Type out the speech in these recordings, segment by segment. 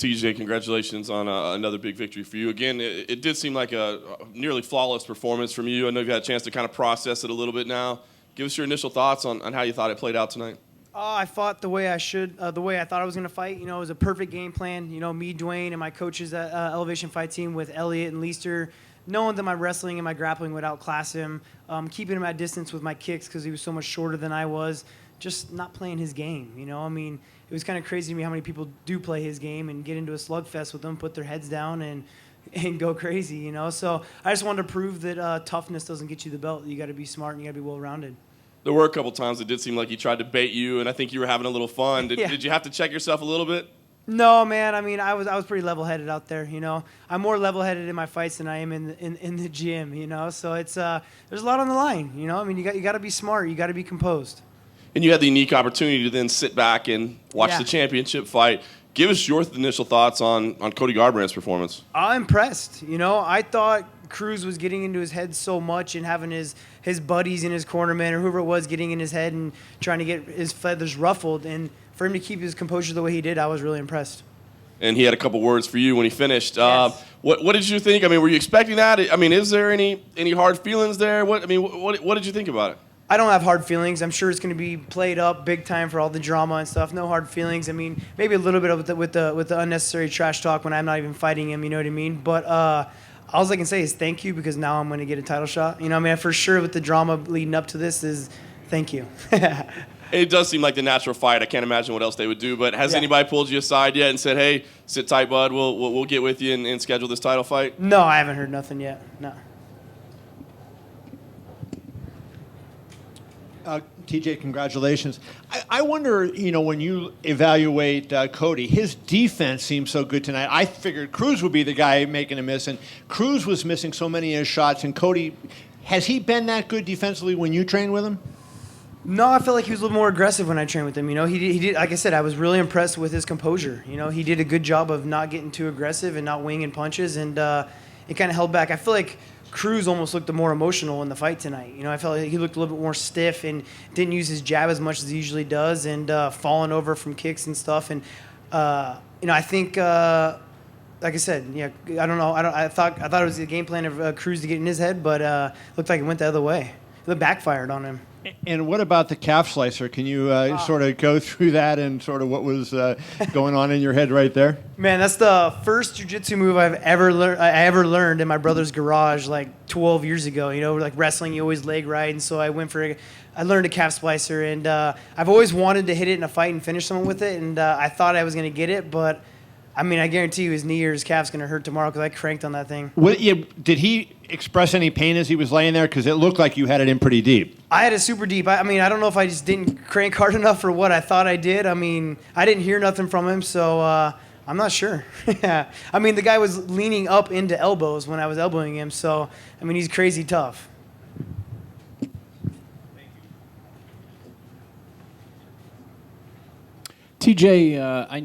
TJ, congratulations on another big victory for you. Again, it did seem like a nearly flawless performance from you. I know you've had a chance to kind of process it a little bit now. Give us your initial thoughts on how you thought it played out tonight. I fought the way I should, the way I thought I was going to fight. You know, it was a perfect game plan. You know, me, Dwayne, and my coaches at Elevation Fight Team with Elliot and Leister, knowing that my wrestling and my grappling would outclass him, keeping him at distance with my kicks because he was so much shorter than I was, just not playing his game. You know, I mean, it was kind of crazy to me how many people do play his game and get into a slugfest with him, put their heads down, and go crazy, you know. So I just wanted to prove that toughness doesn't get you the belt. You got to be smart and you got to be well-rounded. There were a couple times it did seem like he tried to bait you, and I think you were having a little fun. Yeah. Did you have to check yourself a little bit? No, man. I mean, I was pretty level-headed out there. You know, I'm more level-headed in my fights than I am in the gym. You know, so it's there's a lot on the line. You know, I mean, you got to be smart. You got to be composed. And you had the unique opportunity to then sit back and watch the championship fight. Give us your initial thoughts on Cody Garbrandt's performance. I'm impressed. You know, I thought Cruz was getting into his head so much and having his buddies in his corner, man, or whoever it was getting in his head and trying to get his feathers ruffled. And for him to keep his composure the way he did, I was really impressed. And he had a couple words for you when he finished. Yes. What did you think? I mean, were you expecting that? I mean, is there any hard feelings there? What did you think about it? I don't have hard feelings. I'm sure it's going to be played up big time for all the drama and stuff. No hard feelings. I mean, maybe a little bit of with the unnecessary trash talk when I'm not even fighting him. You know what I mean? But all I can say is thank you because now I'm going to get a title shot. You know, I mean, for sure with the drama leading up to this is thank you. It does seem like the natural fight. I can't imagine what else they would do. But has anybody pulled you aside yet and said, "Hey, sit tight, bud. We'll get with you and schedule this title fight"? No, I haven't heard nothing yet. No. TJ, congratulations. I wonder, you know, when you evaluate Cody, his defense seems so good tonight. I figured Cruz would be the guy making a miss, and Cruz was missing so many of his shots. And Cody, has he been that good defensively when you train with him? No, I felt like he was a little more aggressive when I trained with him. You know, he did. Like I said, I was really impressed with his composure. You know, he did a good job of not getting too aggressive and not winging punches, and it kind of held back. I feel like Cruz almost looked more emotional in the fight tonight. You know, I felt like he looked a little bit more stiff and didn't use his jab as much as he usually does, and falling over from kicks and stuff. And you know, I think, like I said, yeah, I don't know. I thought it was the game plan of Cruz to get in his head, but looked like it went the other way. It backfired on him. And what about the calf slicer? Can you sort of go through that and sort of what was going on in your head right there? Man, that's the first jiu-jitsu move I ever learned in my brother's garage like 12 years ago. You know, like wrestling, you always leg right, and so I learned a calf slicer, and I've always wanted to hit it in a fight and finish someone with it, and I thought I was going to get it, but I mean, I guarantee you his knee or his calf's going to hurt tomorrow because I cranked on that thing. Did he express any pain as he was laying there? Because it looked like you had it in pretty deep. I had it super deep. I mean, I don't know if I just didn't crank hard enough for what I thought I did. I mean, I didn't hear nothing from him, so I'm not sure. I mean, the guy was leaning up into elbows when I was elbowing him, so, I mean, he's crazy tough. TJ,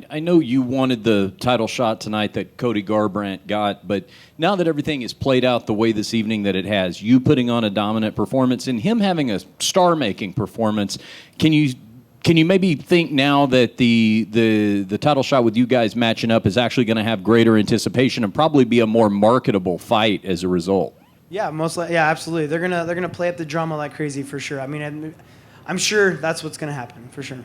I know you wanted the title shot tonight that Cody Garbrandt got, but now that everything is played out the way this evening that it has, you putting on a dominant performance and him having a star-making performance, can you maybe think now that the title shot with you guys matching up is actually going to have greater anticipation and probably be a more marketable fight as a result? Yeah, absolutely. They're gonna play up the drama like crazy for sure. I mean, I'm sure that's what's gonna happen for sure.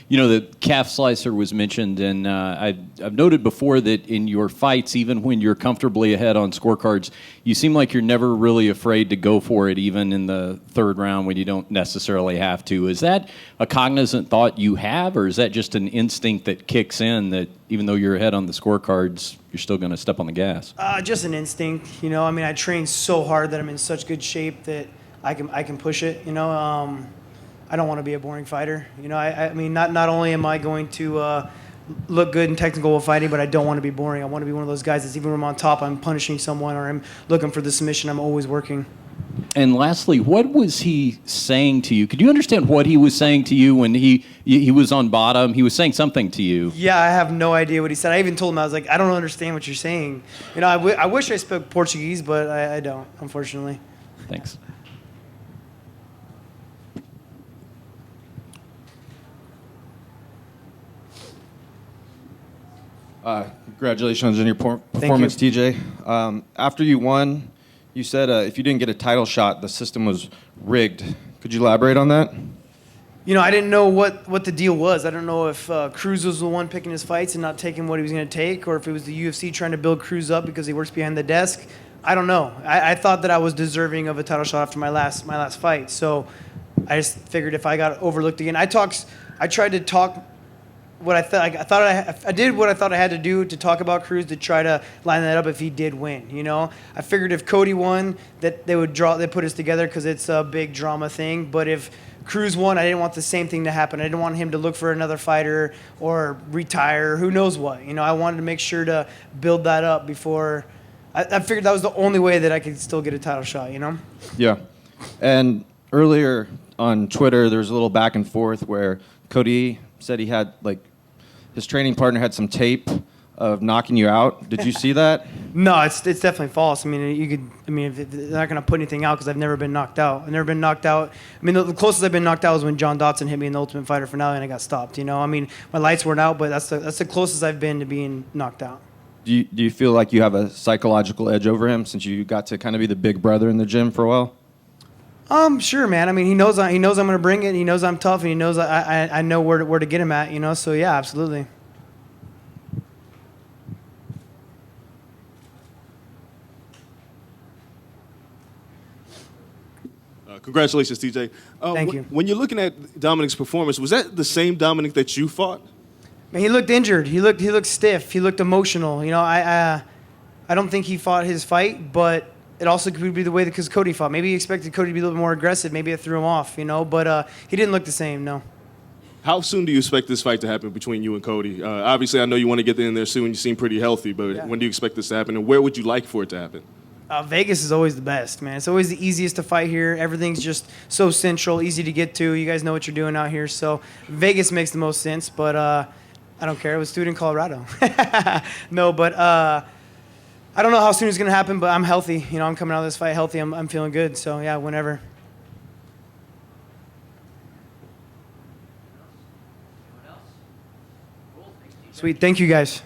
You know, the calf slicer was mentioned, and I've noted before that in your fights, even when you're comfortably ahead on scorecards, you seem like you're never really afraid to go for it, even in the third round when you don't necessarily have to. Is that a cognizant thought you have, or is that just an instinct that kicks in that even though you're ahead on the scorecards, you're still going to step on the gas? Just an instinct. You know, I mean, I train so hard that I'm in such good shape that I can push it, you know. I don't want to be a boring fighter. You know, I mean, not only am I going to look good in technical fighting, but I don't want to be boring. I want to be one of those guys that's even when I'm on top, I'm punishing someone or I'm looking for the submission. I'm always working. And lastly, what was he saying to you? Could you understand what he was saying to you when he was on bottom? He was saying something to you. Yeah, I have no idea what he said. I even told him, I was like, I don't understand what you're saying. You know, I wish I spoke Portuguese, but I don't, unfortunately. Thanks. Congratulations on your performance, TJ. After you won, you said if you didn't get a title shot, the system was rigged. Could you elaborate on that? You know, I didn't know what the deal was. I don't know if Cruz was the one picking his fights and not taking what he was going to take, or if it was the UFC trying to build Cruz up because he works behind the desk. I don't know. I thought that I was deserving of a title shot after my last fight. So I just figured if I got overlooked again, I tried to talk what I thought. I did what I thought I had to do to talk about Cruz to try to line that up if he did win. You know, I figured if Cody won, that they put us together because it's a big drama thing. But if Cruz won, I didn't want the same thing to happen. I didn't want him to look for another fighter or retire, who knows what. You know, I wanted to make sure to build that up before. I figured that was the only way that I could still get a title shot, you know? Yeah. And earlier on Twitter, there was a little back and forth where Cody said he had, like, his training partner had some tape of knocking you out. Did you see that? No, it's definitely false. I mean, they're not going to put anything out because I've never been knocked out. I've never been knocked out. I mean, the closest I've been knocked out was when John Dotson hit me in the Ultimate Fighter finale and I got stopped, you know? I mean, my lights weren't out, but that's the closest I've been to being knocked out. Do you feel like you have a psychological edge over him since you got to kind of be the big brother in the gym for a while? Sure, man. I mean, he knows I'm going to bring it. He knows I'm tough, and he knows I know where to get him at, you know? So, yeah, absolutely. Congratulations, TJ. Thank you. When you're looking at Dominic's performance, was that the same Dominic that you fought? Man, he looked injured. He looked stiff. He looked emotional. You know, I don't think he fought his fight, but it also could be the way because Cody fought. Maybe he expected Cody to be a little bit more aggressive. Maybe it threw him off, you know. But he didn't look the same, no. How soon do you expect this fight to happen between you and Cody? Obviously, I know you want to get in there soon. You seem pretty healthy, but Yeah. when do you expect this to happen, and where would you like for it to happen? Vegas is always the best, man. It's always the easiest to fight here. Everything's just so central, easy to get to. You guys know what you're doing out here. So Vegas makes the most sense, but I don't care. Let's do it in Colorado. No, but I don't know how soon it's going to happen, but I'm healthy. You know, I'm coming out of this fight healthy. I'm feeling good. So, yeah, whenever. Sweet. Thank you, guys.